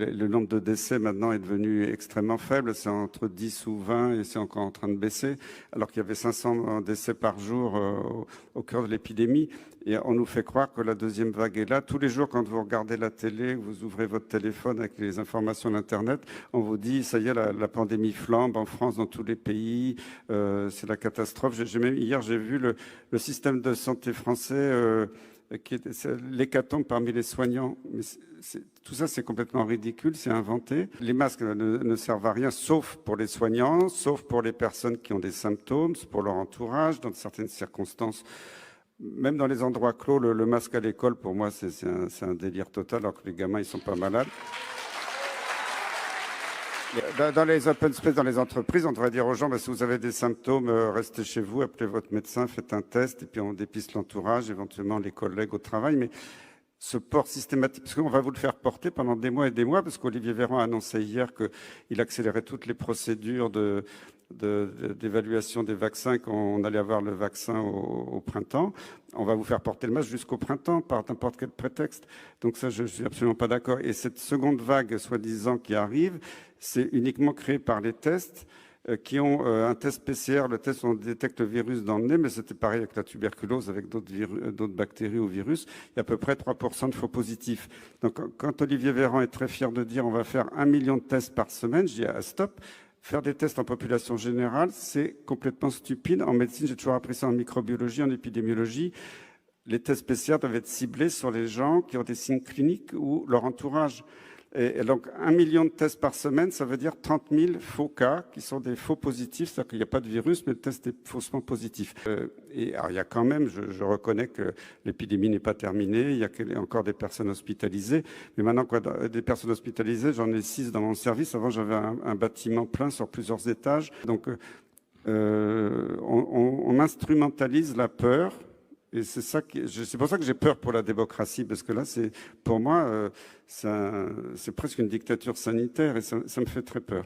Le nombre de décès maintenant est devenu extrêmement faible, c'est entre 10 ou 20 et c'est encore en train de baisser, alors qu'il y avait 500 décès par jour au cœur de l'épidémie. Et on nous fait croire que la deuxième vague est là. Tous les jours, quand vous regardez la télé, vous ouvrez votre téléphone avec les informations d'Internet, on vous dit, ça y est, la pandémie flambe en France, dans tous les pays, c'est la catastrophe. Hier, j'ai vu le système de santé français c'est l'hécatombe parmi les soignants. Mais tout ça, c'est complètement ridicule, c'est inventé. Les masques ne servent à rien, sauf pour les soignants, sauf pour les personnes qui ont des symptômes, pour leur entourage, dans certaines circonstances. Même dans les endroits clos, le masque à l'école, pour moi, c'est un délire total, alors que les gamins, ils sont pas malades. Dans les open space, dans les entreprises, on devrait dire aux gens, si vous avez des symptômes, restez chez vous, appelez votre médecin, faites un test, et puis on dépiste l'entourage, éventuellement les collègues au travail. Mais ce port systématique, parce qu'on va vous le faire porter pendant des mois et des mois, parce qu'Olivier Véran a annoncé hier qu'il accélérait toutes les procédures d'évaluation des vaccins, qu'on allait avoir le vaccin au printemps. On va vous faire porter le masque jusqu'au printemps par n'importe quel prétexte. Donc ça, je suis absolument pas d'accord. Et cette seconde vague, soi-disant, qui arrive, c'est uniquement créé par les tests qui ont un test PCR, le test où on détecte le virus dans le nez, mais c'était pareil avec la tuberculose, avec d'autres bactéries ou virus. Il y a à peu près 3% de faux positifs. Donc quand Olivier Véran est très fier de dire on va faire 1 million de tests par semaine, je dis stop. Faire des tests en population générale, c'est complètement stupide. En médecine, j'ai toujours appris ça en microbiologie, en épidémiologie. Les tests PCR doivent être ciblés sur les gens qui ont des signes cliniques ou leur entourage. Et donc, 1 million de tests par semaine, ça veut dire 30 000 faux cas qui sont des faux positifs, c'est-à-dire qu'il n'y a pas de virus, mais le test est faussement positif. Alors, il y a quand même, je reconnais que l'épidémie n'est pas terminée, il y a encore des personnes hospitalisées, mais maintenant, des personnes hospitalisées, j'en ai 6 dans mon service. Avant, j'avais un bâtiment plein sur plusieurs étages. Donc, on instrumentalise la peur. Et c'est pour ça que j'ai peur pour la démocratie, parce que là, pour moi, c'est presque une dictature sanitaire et ça me fait très peur.